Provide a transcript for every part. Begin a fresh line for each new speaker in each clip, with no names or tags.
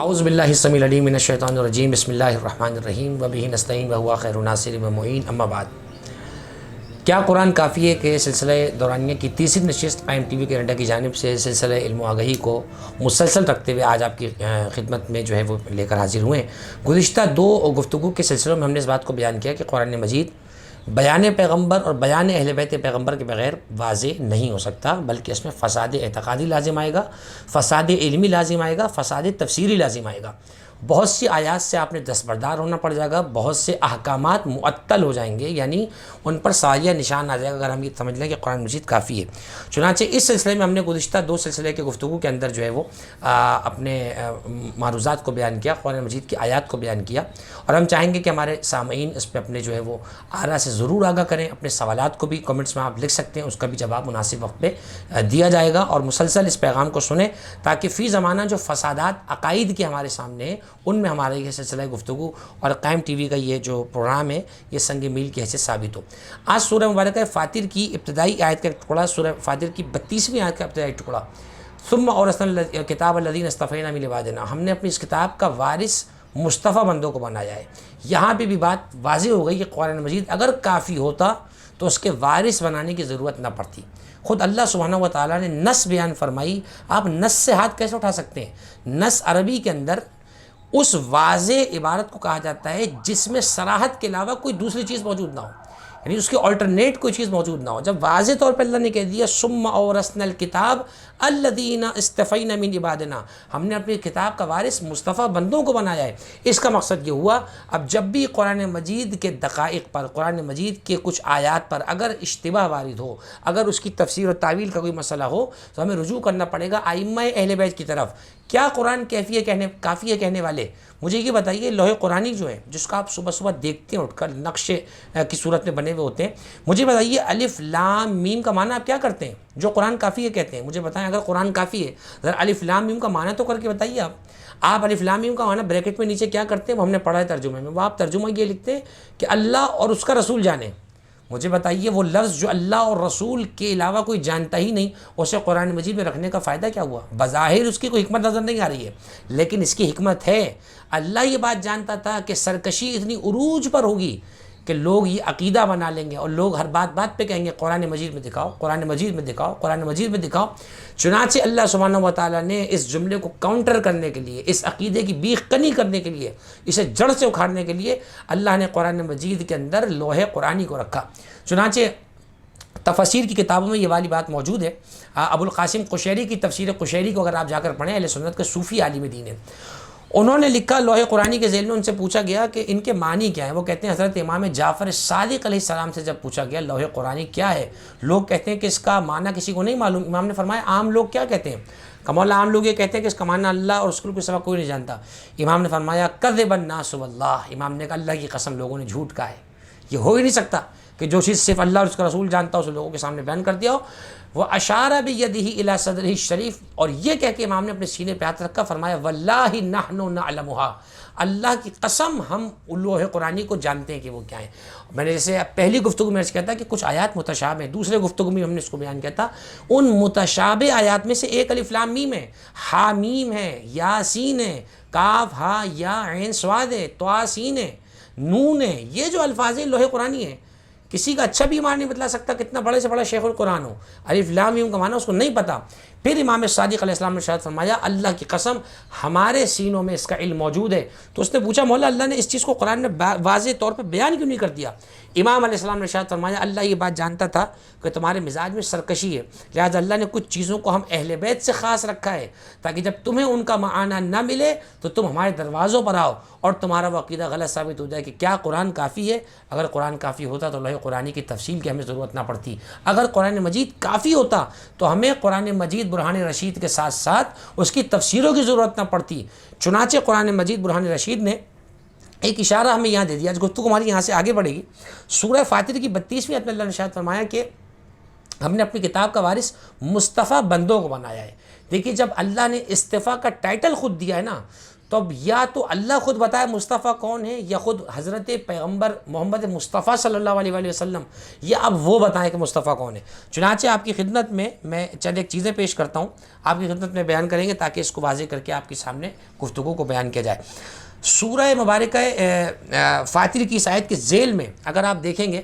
اعوذ باللہ السمیع العلیم من الشیطان الرجیم بسم اللہ الرحمن الرحیم وبہ نستعین وہو خیر الناصرین ومعین اما بعد۔ کیا قرآن کافی ہے کہ سلسلہ دورانیہ کی تیسری نشست قائم ٹی وی کینیڈا کی جانب سے سلسلہ علم و آگہی کو مسلسل رکھتے ہوئے آج آپ کی خدمت میں جو ہے وہ لے کر حاضر ہوئے ہیں۔ گزشتہ دو گفتگو کے سلسلوں میں ہم نے اس بات کو بیان کیا کہ قرآن مجید بیان پیغمبر اور بیان اہل بیت پیغمبر کے بغیر واضح نہیں ہو سکتا، بلکہ اس میں فساد اعتقادی لازم آئے گا، فساد علمی لازم آئے گا، فساد تفسیری لازم آئے گا۔ بہت سی آیات سے آپ نے دستبردار ہونا پڑ جائے گا، بہت سے احکامات معطل ہو جائیں گے، یعنی ان پر سایہ نشان آ جائے گا اگر ہم یہ سمجھ لیں کہ قرآن مجید کافی ہے۔ چنانچہ اس سلسلے میں ہم نے گزشتہ دو سلسلے کے گفتگو کے اندر جو ہے وہ اپنے معروضات کو بیان کیا، قرآن مجید کی آیات کو بیان کیا، اور ہم چاہیں گے کہ ہمارے سامعین اس پہ اپنے جو ہے وہ آراء سے ضرور آگاہ کریں۔ اپنے سوالات کو بھی کمنٹس میں آپ لکھ سکتے ہیں، اس کا بھی جواب مناسب وقت پہ دیا جائے گا، اور مسلسل اس پیغام کو سنیں تاکہ فی زمانہ جو فسادات عقائد کے ہمارے سامنے ہیں ان میں ہمارے یہ سلسلہ گفتگو اور قائم ٹی وی کا یہ جو پروگرام ہے یہ سنگ میل کی حیثیت ثابت ہو۔ آج سورہ مبارکہ فاطر کی ابتدائی آیت کا ٹکڑا، سورہ فاطر کی 32ویں آیت کا ابتدائی ٹکڑا، ثم اورثنا الکتاب الذین اصطفینا من عبادنا، ہم نے اپنی اس کتاب کا وارث مصطفیٰ بندوں کو بنایا ہے۔ یہاں پہ بھی بات واضح ہو گئی کہ قرآن مجید اگر کافی ہوتا تو اس کے وارث بنانے کی ضرورت نہ پڑتی۔ خود اللہ سبحانہ و تعالیٰ نے نص بیان فرمائی، آپ نص سے ہاتھ کیسے اٹھا سکتے ہیں؟ نص عربی کے اندر اس واضح عبارت کو کہا جاتا ہے جس میں صراحت کے علاوہ کوئی دوسری چیز موجود نہ ہو، یعنی اس کی آلٹرنیٹ کوئی چیز موجود نہ ہو۔ جب واضح طور پہ اللہ نے کہہ دیا ثم اورثنا الکتاب الذین اصطفینا من عبادنا، ہم نے اپنی کتاب کا وارث مصطفیٰ بندوں کو بنایا ہے، اس کا مقصد یہ ہوا اب جب بھی قرآن مجید کے دقائق پر، قرآن مجید کے کچھ آیات پر اگر اشتباہ وارد ہو، اگر اس کی تفسیر و تعویل کا کوئی مسئلہ ہو تو ہمیں رجوع کرنا پڑے گا ائمہ اہل بیت کی طرف۔ کیا قرآن کافی ہے کہنے والے مجھے یہ بتائیے، لوح قرآنی جو ہے جس کا آپ صبح صبح دیکھتے ہیں اٹھ کر نقشے کی صورت میں بنے ہوئے ہوتے ہیں، مجھے بتائیے الف لام میم کا معنی آپ کیا کرتے ہیں جو قرآن کافی ہے کہتے ہیں؟ مجھے بتائیں اگر قرآن کافی ہے ذرا الف لام میم کا معنی تو کر کے بتائیے۔ آپ الف لام میم کا معنی بریکٹ میں نیچے کیا کرتے ہیں وہ ہم نے پڑھا ہے ترجمے میں، وہ آپ ترجمہ یہ لکھتے ہیں کہ اللہ اور اس کا رسول جانے۔ مجھے بتائیے وہ لفظ جو اللہ اور رسول کے علاوہ کوئی جانتا ہی نہیں، اسے قرآن مجید میں رکھنے کا فائدہ کیا ہوا؟ بظاہر اس کی کوئی حکمت نظر نہیں آ رہی ہے، لیکن اس کی حکمت ہے۔ اللہ یہ بات جانتا تھا کہ سرکشی اتنی عروج پر ہوگی کہ لوگ یہ عقیدہ بنا لیں گے اور لوگ ہر بات پہ کہیں گے قرآن مجید میں دکھاؤ، قرآن مجید میں دکھاؤ، قرآن مجید میں دکھاؤ۔ چنانچہ اللہ سبحانہ و تعالیٰ نے اس جملے کو کاؤنٹر کرنے کے لیے، اس عقیدے کی بیخ کنی کرنے کے لیے، اسے جڑ سے اکھاڑنے کے لیے اللہ نے قرآن مجید کے اندر لوح قرآنی کو رکھا۔ چنانچہ تفسیر کی کتابوں میں یہ والی بات موجود ہے۔ ابو القاسم قشیری کی تفسیر قشیری کو اگر آپ جا کر پڑھیں، اہل سنت کے صوفی عالم دین ہیں، انہوں نے لکھا لوح قرآنی کے ذیل میں ان سے پوچھا گیا کہ ان کے معنی کیا ہیں؟ وہ کہتے ہیں حضرت امام جعفر صادق علیہ السلام سے جب پوچھا گیا لوح قرآنی کیا ہے، لوگ کہتے ہیں کہ اس کا معنی کسی کو نہیں معلوم۔ امام نے فرمایا عام لوگ کیا کہتے ہیں؟ کمولا عام لوگ یہ کہتے ہیں کہ اس کا معنی اللہ اور رسول کے سوا کوئی نہیں جانتا۔ امام نے فرمایا کذب الناس واللہ، امام نے کہا اللہ کی قسم لوگوں نے جھوٹ کہا ہے، یہ ہو ہی نہیں سکتا کہ جو چیز صرف اللہ اور اس کا رسول جانتا ہو اسے لوگوں کے سامنے بیان کر دیا ہو۔ وہ اشارہ بیدہ الی صدرہ الشریف، اور یہ کہہ کے امام نے اپنے سینے پہ ہاتھ رکھا، فرمایا واللہ نحن نعلمھا، اللہ کی قسم ہم لوح قرآنی کو جانتے ہیں کہ وہ کیا ہیں۔ میں نے جیسے پہلی گفتگو میں کہتا کہ کچھ آیات متشابہ ہیں، دوسرے گفتگو میں ہم نے اس کو بیان کیا تھا، ان متشابہ آیات میں سے ایک الف لام میم ہے، ہا میم ہے، یا سین ہے، کاف ہا یا عین صاد ہے، طا سین ہے، نون ہے، یہ جو الفاظ ہیں لوح قرآنی ہیں۔ کسی کا اچھا بھی ایمان نہیں بتلا سکتا کتنا بڑے سے بڑا شیخ القرآن ہو، الف لام میم کا معنی اس کو نہیں پتا۔ پھر امام صادق علیہ السلام نے ارشاد فرمایا اللہ کی قسم ہمارے سینوں میں اس کا علم موجود ہے۔ تو اس نے پوچھا مولا اللہ نے اس چیز کو قرآن میں واضح طور پہ بیان کیوں نہیں کر دیا؟ امام علیہ السلام نے ارشاد فرمایا اللہ یہ بات جانتا تھا کہ تمہارے مزاج میں سرکشی ہے، لہٰذا اللہ نے کچھ چیزوں کو ہم اہل بیت سے خاص رکھا ہے تاکہ جب تمہیں ان کا معنی نہ ملے تو تم ہمارے دروازوں پر آؤ اور تمہارا وہ عقیدہ غلط ثابت ہو جائے کہ کیا قرآن کافی ہے؟ اگر قرآن کافی ہوتا تو لوح قرآنی کی تفصیل کی ہمیں ضرورت نہ پڑتی۔ اگر قرآن مجید کافی ہوتا تو ہمیں قرآن مجید برہان رشید کے ساتھ ساتھ اس کی تفسیروں کی ضرورت نہ پڑتی۔ چنانچہ قرآن مجید برہان رشید نے ایک اشارہ ہمیں یہاں دے دیا، آج گفتگو ہماری یہاں سے آگے بڑھے گی۔ سورہ فاطر کی 32ویں آیت میں اللہ نے ارشاد فرمایا کہ ہم نے اپنی کتاب کا وارث مصطفیٰ بندوں کو بنایا ہے۔ دیکھیے جب اللہ نے استفاء کا ٹائٹل خود دیا ہے نا تو اب یا تو اللہ خود بتائے مصطفیٰ کون ہے، یا خود حضرت پیغمبر محمد مصطفیٰ صلی اللہ علیہ وآلہ وسلم، یا اب وہ بتائیں کہ مصطفیٰ کون ہے۔ چنانچہ آپ کی خدمت میں چند ایک چیزیں پیش کرتا ہوں، آپ کی خدمت میں بیان کریں گے تاکہ اس کو واضح کر کے آپ کے سامنے گفتگو کو بیان کیا جائے۔ سورہ مبارکہ فاطر کی اس آیت کے ذیل میں اگر آپ دیکھیں گے،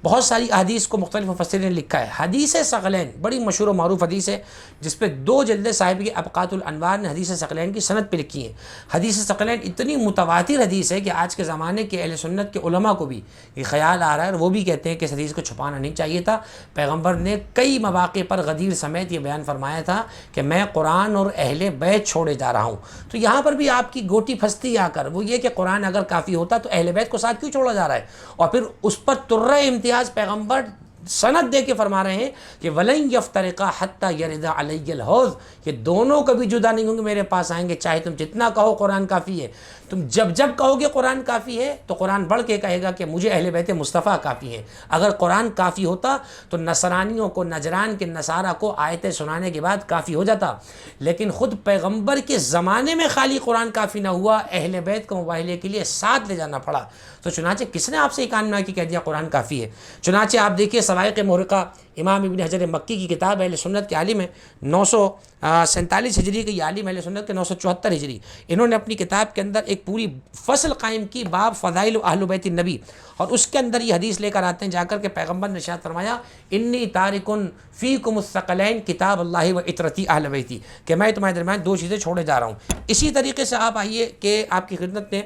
بہت ساری احادیث کو مختلف مفسرین نے لکھا ہے۔ حدیث ثقلین بڑی مشہور و معروف حدیث ہے، جس پہ 2 جلد صاحب کی ابقات الانوار نے حدیث ثقلین کی سند پہ لکھی ہے۔ حدیث ثقلین اتنی متواتر حدیث ہے کہ آج کے زمانے کے اہل سنت کے علماء کو بھی یہ خیال آ رہا ہے، اور وہ بھی کہتے ہیں کہ اس حدیث کو چھپانا نہیں چاہیے تھا۔ پیغمبر نے کئی مواقع پر غدیر سمیت یہ بیان فرمایا تھا کہ میں قرآن اور اہل بیت چھوڑے جا رہا ہوں۔ تو یہاں پر بھی آپ کی گوٹی پھنستی آ کر وہ یہ کہ قرآن اگر کافی ہوتا تو اہل بیت کو ساتھ کیوں چھوڑا جا رہا ہے، اور پھر اس پر ترہ امتیاز پیغمبر سند دے کے فرما رہے ہیں کہ وَلَن يَفْتَرِقَا حَتَّى يَرِدَ عَلَيَّ الْحَوْض، یہ دونوں کبھی جدا نہیں ہوں گے، میرے پاس آئیں گے، چاہے تم جتنا کہو قرآن کافی ہے۔ تم جب کہو گے قرآن کافی ہے تو قرآن بڑھ کے کہے گا کہ مجھے اہل بیت مصطفیٰ کافی ہیں۔ اگر قرآن کافی ہوتا تو نصرانیوں کو، نجران کے نصارہ کو آیتیں سنانے کے بعد کافی ہو جاتا، لیکن خود پیغمبر کے زمانے میں خالی قرآن کافی نہ ہوا، اہل بیت کو مباہلے کے لیے ساتھ لے جانا پڑا۔ تو چنانچہ کس نے آپ سے کان میں کی کہہ دیا قرآن کافی ہے؟ چنانچہ آپ دیکھیے سوائق محرقہ امام ابن حجر مکی کی کتاب اہل سنت کے عالم ہے، 947 ہجری کی، یہ عالم اہل سنت کے 974 ہجری، انہوں نے اپنی کتاب کے اندر ایک پوری فصل قائم کی، باب فضائل اہل بیت النبی، اور اس کے اندر یہ حدیث لے کر آتے ہیں جا کر کہ پیغمبر نے ارشاد فرمایا انی تارکن فیکم الثقلین کتاب اللہ و عطرتی اہل بیتی، کہ میں تمہارے درمیان 2 چیزیں چھوڑے جا رہا ہوں۔ اسی طریقے سے آپ آئیے کہ آپ کی خدمت میں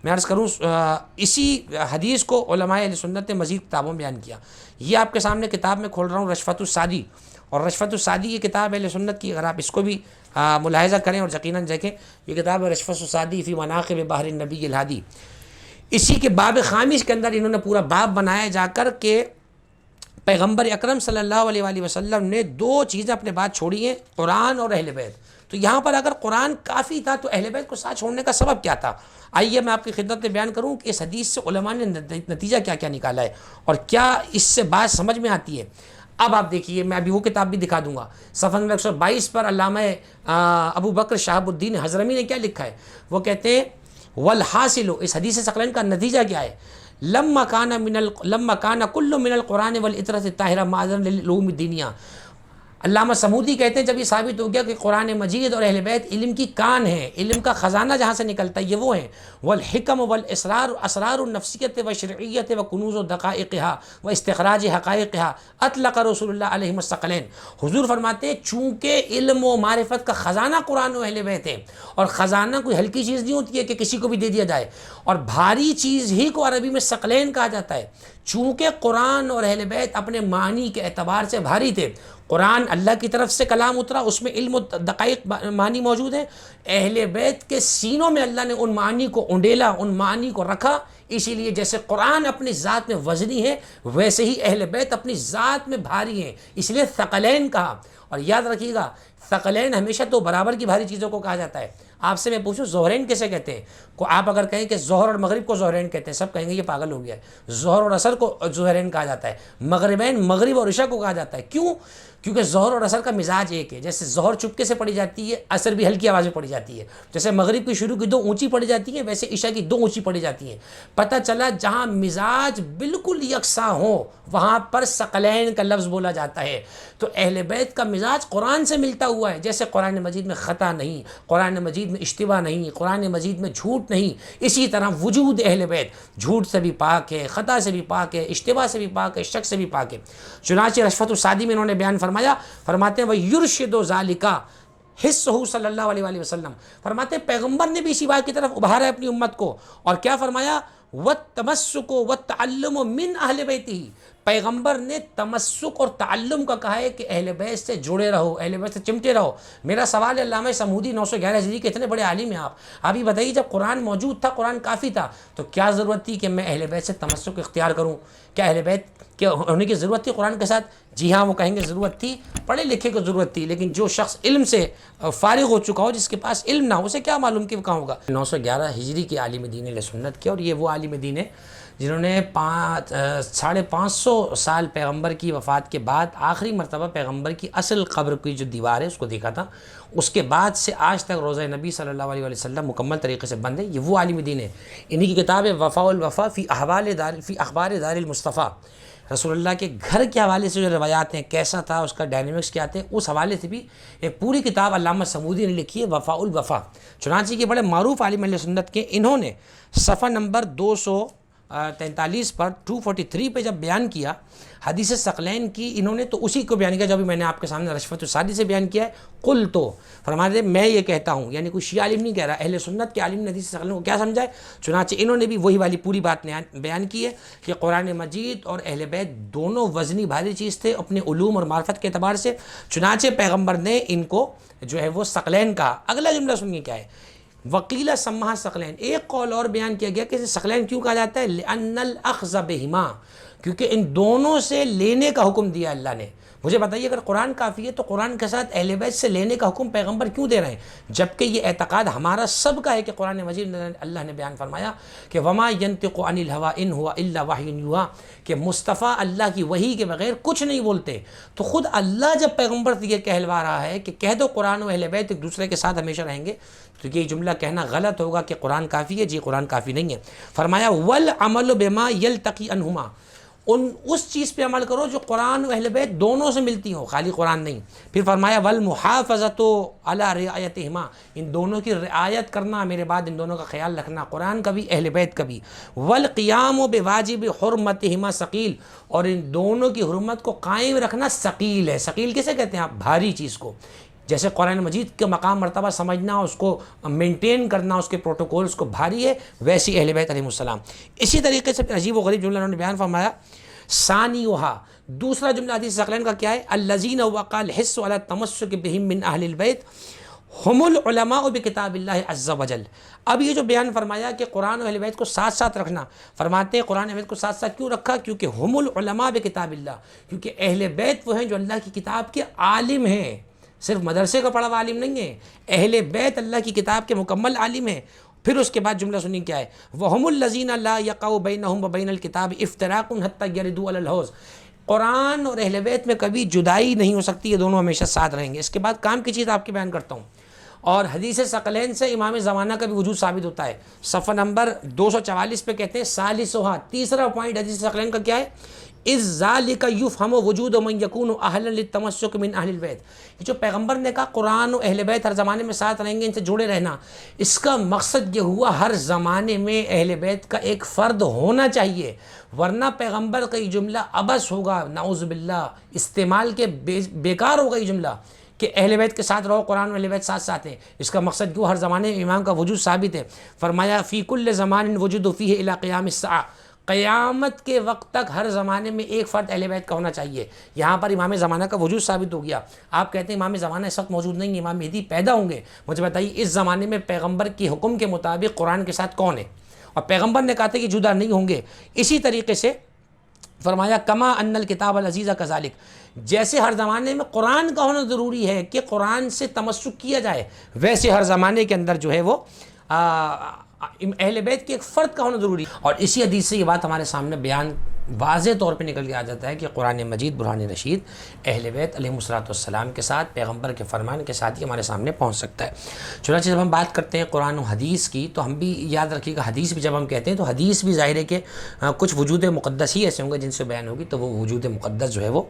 میں عرض کروں، اسی حدیث کو علماء اہل سنت نے مزید کتابوں میں بیان کیا۔ یہ آپ کے سامنے کتاب میں کھول رہا ہوں، رشفت السعدی، اور رشفت السعدی یہ کتاب اہل سنت کی، اگر آپ اس کو بھی ملاحظہ کریں اور یقیناً دیکھیں، یہ کتاب ہے رشفت السعدی فی مناقب بحر النبی الہادی۔ اسی کے باب خامس کے اندر انہوں نے پورا باب بنایا جا کر کہ پیغمبر اکرم صلی اللہ علیہ وآلہ وسلم نے 2 چیزیں اپنے بعد چھوڑی ہیں، قرآن اور اہل بیت۔ تو یہاں پر اگر قرآن کافی تھا تو اہل بیت کو ساتھ چھوڑنے کا سبب کیا تھا؟ آئیے میں آپ کی خدمت میں بیان کروں کہ اس حدیث سے علماء نے نتیجہ کیا کیا نکالا ہے، اور کیا اس سے بات سمجھ میں آتی ہے۔ اب آپ دیکھیے، میں ابھی وہ کتاب بھی دکھا دوں گا، صفحہ نمبر 122 پر علامہ ابو بکر شہاب الدین حضرمی نے کیا لکھا ہے، وہ کہتے ہیں والحاصل، اس حدیث ثقلین کا نتیجہ کیا ہے، لما کان کل من القرآن والعطرۃ الطاہرہ معذرا للعلوم الدینیہ۔ علامہ سمودی کہتے ہیں جب یہ ثابت ہو گیا کہ قرآن مجید اور اہل بیت علم کی کان ہے، علم کا خزانہ جہاں سے نکلتا ہے یہ وہ ہیں، والحکم والاسرار، اسرار النفسیت و شرعیت و کنوز و دقائقها و استخراج حقائقها اطلق رسول اللہ علیہ الثقلین۔ حضور فرماتے ہیں چونکہ علم و معرفت کا خزانہ قرآن و اہل بیت ہے، اور خزانہ کوئی ہلکی چیز نہیں ہوتی ہے کہ کسی کو بھی دے دیا جائے، اور بھاری چیز ہی کو عربی میں ثقلین کہا جاتا ہے۔ چونکہ قرآن اور اہل بیت اپنے معنی کے اعتبار سے بھاری تھے، قرآن اللہ کی طرف سے کلام اترا، اس میں علم و دقائق معنی موجود ہیں، اہل بیت کے سینوں میں اللہ نے ان معنی کو انڈیلا، ان معنی کو رکھا، اسی لیے جیسے قرآن اپنی ذات میں وزنی ہے ویسے ہی اہل بیت اپنی ذات میں بھاری ہیں، اس لیے ثقلین کہا۔ اور یاد رکھیے گا ثقلین ہمیشہ تو برابر کی بھاری چیزوں کو کہا جاتا ہے۔ آپ سے میں پوچھوں ظہرین کیسے کہتے ہیں؟ کو آپ اگر کہیں کہ ظہر اور مغرب کو ظہرین کہتے ہیں، سب کہیں گے یہ پاگل ہو گیا ہے۔ ظہر اور عصر کو ظہرین کہا جاتا ہے، مغربین مغرب اور عشاء کو کہا جاتا ہے۔ کیوں؟ کیونکہ ظہر اور عصر کا مزاج ایک ہے، جیسے ظہر چپکے سے پڑھی جاتی ہے، عصر بھی ہلکی آواز میں پڑھی جاتی ہے، جیسے مغرب کی شروع کی 2 اونچی پڑھی جاتی ہیں ویسے عشاء کی 2 اونچی پڑھی جاتی ہیں۔ پتہ چلا جہاں مزاج بالکل یکساں ہو وہاں پر ثقلین کا لفظ بولا جاتا ہے۔ تو اہل بیت کا مزاج قرآن سے ملتا ہوا ہے، جیسے قرآن مجید میں خطا نہیں، قرآن مجید میں اشتباہ نہیں، قرآن مجید میں جھوٹ نہیں، اسی طرح وجود اہل بیت جھوٹ سے بھی پاک ہے، خطا سے بھی پاک ہے، اشتباہ سے بھی پاک ہے، شک سے بھی پاک ہے۔ چنانچہ رشفت السعدی میں انہوں نے بیان فرمایا، فرماتے ہیں وَيُرْشِدُ ذَلِكَ حِسُّهُ صلی اللہ علیہ وآلہ وسلم، فرماتے ہیں پیغمبر نے بھی اسی بات کی طرف ابھارا ہے اپنی امت کو، اور کیا فرمایا وَالتَّمَسُّكُ وَالتَّعَلُّمُ مِنْ أَهْلِ بَيْتِهِ، پیغمبر نے تمسک اور تعلم کا کہا ہے کہ اہل بیت سے جڑے رہو، اہل بیت سے چمٹے رہو۔ میرا سوال ہے، علامہ سمودی 911 ہجری کے اتنے بڑے عالم ہیں آپ ہی بتائیے جب قرآن موجود تھا، قرآن کافی تھا، تو کیا ضرورت تھی کہ میں اہل بیت سے تمسک اختیار کروں؟ کیا اہل بیت کے ہونے کی ضرورت تھی قرآن کے ساتھ؟ جی ہاں، وہ کہیں گے ضرورت تھی، پڑھے لکھے کو ضرورت تھی، لیکن جو شخص علم سے فارغ ہو چکا ہو، جس کے پاس علم نہ ہو، اسے کیا معلوم کہ وہ کہاں ہوگا؟ 911 ہجری کے عالم دین اہل سنت کے، اور یہ وہ عالم دین ہے جنہوں نے 550 سال پیغمبر کی وفات کے بعد آخری مرتبہ پیغمبر کی اصل قبر کی جو دیوار ہے اس کو دیکھا تھا، اس کے بعد سے آج تک روضہ نبی صلی اللہ علیہ وسلم مکمل طریقے سے بند ہے۔ یہ وہ عالم دین ہے، انہی کی کتاب ہے وفاء الوفا فی اخبار دار المصطفیٰ، رسول اللہ کے گھر کے حوالے سے جو روایات ہیں، کیسا تھا اس کا ڈائنامکس کیا تھے، اس حوالے سے بھی ایک پوری کتاب علامہ سمودی نے لکھی ہے وفاء الوفا۔ چنانچہ کہ بڑے معروف عالم اہل سنت کے، انہوں نے صفحہ نمبر 243 پر 243 پہ جب بیان کیا حدیث ثقلین کی، انہوں نے تو اسی کو بیان کیا جو بھی میں نے آپ کے سامنے رشفت السادی سے بیان کیا ہے۔ قل تو فرماتے میں یہ کہتا ہوں، یعنی کوئی شیعہ عالم نہیں کہہ رہا، اہل سنت کے عالم نے حدیث ثقلین کو کیا سمجھا ہے، چنانچہ انہوں نے بھی وہی والی پوری بات بیان کی ہے کہ قرآن مجید اور اہل بیت دونوں وزنی بھاری چیز تھے اپنے علوم اور معرفت کے اعتبار سے، چنانچہ پیغمبر نے ان کو جو ہے وہ ثقلین کہا۔ اگلا جملہ سنیے کیا ہے، وکیلا سماح ثقلین، ایک قول اور بیان کیا گیا کہ اسے ثقلین کیوں کہا جاتا ہے، لأن الاخذ بہما، کیونکہ ان دونوں سے لینے کا حکم دیا اللہ نے۔ مجھے بتائیے اگر قرآن کافی ہے تو قرآن کے ساتھ اہل بیت سے لینے کا حکم پیغمبر کیوں دے رہے ہیں، جبکہ یہ اعتقاد ہمارا سب کا ہے کہ قرآن مجید میں اللہ نے بیان فرمایا کہ وما ينطق عن الهوى ان هو الا وحی یوحی، کہ مصطفیٰ اللہ کی وحی کے بغیر کچھ نہیں بولتے۔ تو خود اللہ جب پیغمبر سے یہ کہلوا رہا ہے کہ کہہ دو قرآن و اہل بیت ایک دوسرے کے ساتھ ہمیشہ رہیں گے، تو یہ جملہ کہنا غلط ہوگا کہ قرآن کافی ہے، جی قرآن کافی نہیں ہے۔ فرمایا والعمل بما یلتقی عنہما، اس چیز پہ عمل کرو جو قرآن و اہل بیت دونوں سے ملتی ہو، خالی قرآن نہیں۔ پھر فرمایا والمحافظۃ علی رعایتہما، ان دونوں کی رعایت کرنا، میرے بعد ان دونوں کا خیال رکھنا، قرآن کا بھی اہل بیت کا بھی۔ والقیام بواجب حرمتہما ثقیل، اور ان دونوں کی حرمت کو قائم رکھنا ثقیل ہے۔ ثقیل کسے کہتے ہیں آپ، بھاری چیز کو، جیسے قرآن مجید کے مقام مرتبہ سمجھنا، اس کو مینٹین کرنا، اس کے پروٹوکولز کو بھاری ہے، ویسی اہل بیت علیہ السلام۔ اسی طریقے سے عجیب و غریب جملہ انہوں نے بیان فرمایا، ثانیھا، دوسرا جملہ حدیث ثقلین کا کیا ہے، الذین وقع الحث علی التمسک بہم من اہل البیت ہم العلماء بکتاب اللہ عز وجل۔ اب یہ جو بیان فرمایا کہ قرآن و اہل بیت کو ساتھ ساتھ رکھنا، فرماتے ہیں قرآن و اہل بیت کو ساتھ ساتھ کیوں رکھا، کیونکہ ہم العلماء بکتاب اللہ، کیونکہ اہل بیت وہ ہیں جو اللہ کی کتاب کے عالم ہیں، صرف مدرسے کا پڑھا ہوا عالم نہیں ہے، اہل بیت اللہ کی کتاب کے مکمل عالم ہیں۔ پھر اس کے بعد جملہ سنیں کیا ہے، وَهُمُ الَّذِينَ لَا يَقَعُ بَيْنَهُمْ وَبَيْنَ الْكِتَابِ اِفْتِرَاقٌ حَتَّى يَرِدُوا عَلَى الْحَوْضِ، قرآن اور اہل بیت میں کبھی جدائی نہیں ہو سکتی، یہ دونوں ہمیشہ ساتھ رہیں گے۔ اس کے بعد کام کی چیز آپ کی بیان کرتا ہوں، اور حدیث ثقلین سے امام زمانہ کا بھی وجود ثابت ہوتا ہے۔ صفحہ نمبر 244 پہ کہتے ہیں ثالثھا، تیسرا پوائنٹ حدیث ثقلین کا کیا ہے، اِذ ذَلِكَ يُفْهَمُ وُجُودُ مَنْ يَكُونُ أَهْلًا لِلتَّمَسُّكِ مِنْ أَهْلِ الْبَيْتِ، یہ جو پیغمبر نے کہا قرآن و اہل بیت ہر زمانے میں ساتھ رہیں گے، ان سے جڑے رہنا، اس کا مقصد یہ ہوا ہر زمانے میں اہل بیت کا ایک فرد ہونا چاہیے، ورنہ پیغمبر کا یہ جملہ عبث ہوگا، نعوذ باللہ، استعمال کے بیکار ہوگا یہ جملہ کہ اہل بیت کے ساتھ رہو، قرآن و اہل بیت ساتھ ساتھ ہیں۔ اس کا مقصد کیوں، ہر زمانے میں امام کا وجود ثابت ہے۔ فرمایا فی کل زمان وجود فیہ الی قیام الساعہ، قیامت کے وقت تک ہر زمانے میں ایک فرد اہل بیت کا ہونا چاہیے۔ یہاں پر امام زمانہ کا وجود ثابت ہو گیا۔ آپ کہتے ہیں امام زمانہ اس وقت موجود نہیں ہے، امام مہدی پیدا ہوں گے، مجھے بتائیے اس زمانے میں پیغمبر کی حکم کے مطابق قرآن کے ساتھ کون ہے، اور پیغمبر نے کہا تھا کہ جدا نہیں ہوں گے۔ اسی طریقے سے فرمایا کما ان الکتاب العزیز کذالک، جیسے ہر زمانے میں قرآن کا ہونا ضروری ہے کہ قرآن سے تمسک کیا جائے، ویسے ہر زمانے کے اندر جو ہے وہ اہل بیت کے ایک فرد کا ہونا ضروری ہے۔ اور اسی حدیث سے یہ بات ہمارے سامنے بیان واضح طور پہ نکل کے آ جاتا ہے کہ قرآن مجید برہان رشید اہل بیت علیہ السلام کے ساتھ پیغمبر کے فرمان کے ساتھ ہی ہمارے سامنے پہنچ سکتا ہے۔ چنانچہ جب ہم بات کرتے ہیں قرآن و حدیث کی تو ہم بھی یاد رکھیے گا، حدیث بھی جب ہم کہتے ہیں تو حدیث بھی ظاہر ہے کہ کچھ وجود مقدس ہی ایسے ہوں گے جن سے بیان ہوگی، تو وہ وجود مقدس جو ہے وہ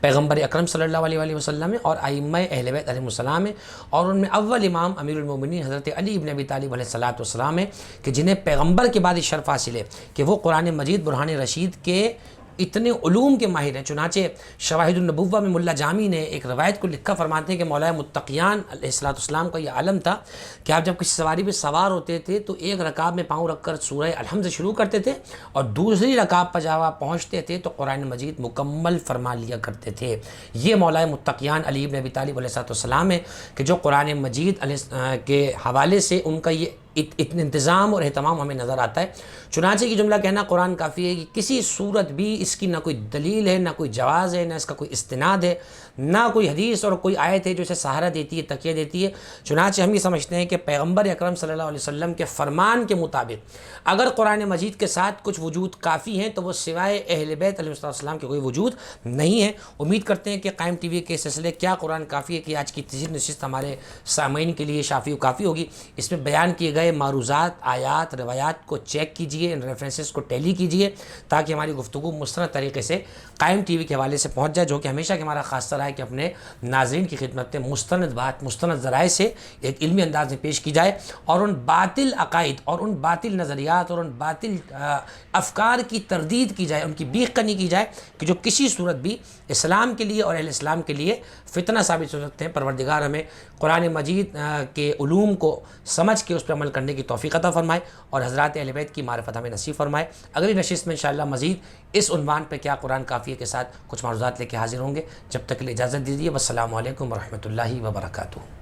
پیغمبر اکرم صلی اللہ علیہ وسلم ہے اور ائمہ اہل بیت علیہ السلام ہے، اور ان میں اول امام امیر المومنین حضرت علی بن ابی طالب علیہ السلام ہے کہ جنہیں پیغمبر کے بعد یہ شرف حاصل ہے کہ وہ قرآن مجید برہان رشید کے اتنے علوم کے ماہر ہیں۔ چنانچہ شواہد النبوہ میں ملا جامی نے ایک روایت کو لکھا، فرماتے ہیں کہ مولا متقیان علیہ السلام کا یہ عالم تھا کہ آپ جب کسی سواری پہ سوار ہوتے تھے تو ایک رکعت میں پاؤں رکھ کر سورہ الحمد سے شروع کرتے تھے، اور دوسری رکعت پر جب آپ پہنچتے تھے تو قرآن مجید مکمل فرما لیا کرتے تھے۔ یہ مولا متقیان علی بن ابی طالب علیہ السلام ہے کہ جو قرآن مجید کے حوالے سے ان کا یہ انتظام اور اہتمام ہمیں نظر آتا ہے۔ چنانچہ یہ جملہ کہنا قرآن کافی ہے کہ کسی صورت بھی اس کی نہ کوئی دلیل ہے، نہ کوئی جواز ہے، نہ اس کا کوئی استناد ہے، نہ کوئی حدیث اور کوئی آیت ہے جو اسے سہارا دیتی ہے، تکیہ دیتی ہے۔ چنانچہ ہم یہ سمجھتے ہیں کہ پیغمبر اکرم صلی اللہ علیہ وسلم کے فرمان کے مطابق اگر قرآن مجید کے ساتھ کچھ وجود کافی ہیں تو وہ سوائے اہل بیت علیہ السلام کے کوئی وجود نہیں ہے۔ امید کرتے ہیں کہ قائم ٹی وی کے سلسلے کیا قرآن کافی ہے کہ آج کی تیسری نشست ہمارے سامعین کے لیے شافی و کافی ہوگی۔ اس میں بیان کیے گئے معروضات، آیات، روایات کو چیک کیجئے، ان ریفرنسز کو ٹیلی کیجئے تاکہ ہماری گفتگو مستند طریقے سے قائم ٹی وی کے حوالے سے پہنچ جائے، جو کہ ہمیشہ کہ ہمارا خاص طرح ہے کہ اپنے ناظرین کی خدمت میں مستند بات مستند ذرائع سے ایک علمی انداز میں پیش کی جائے، اور ان باطل عقائد اور ان باطل نظریات اور ان باطل افکار کی تردید کی جائے، ان کی بیخ کنی کی جائے کہ جو کسی صورت بھی اسلام کے لیے اور اہل اسلام کے لیے فتنہ ثابت ہو سکتے ہیں۔ پروردگار ہمیں قرآن مجید کے علوم کو سمجھ کے اس پر عمل کرنے کی توفیق عطا فرمائے اور حضرات اہل بیت کی معرفت ہمیں نصیب فرمائے۔ اگلی نشست میں انشاءاللہ مزید اس عنوان پہ کیا قرآن کافی ہے کے ساتھ کچھ معروضات لے کے حاضر ہوں گے۔ جب تک کے لیے اجازت دیجیے۔ والسلام علیکم ورحمۃ اللہ وبرکاتہ۔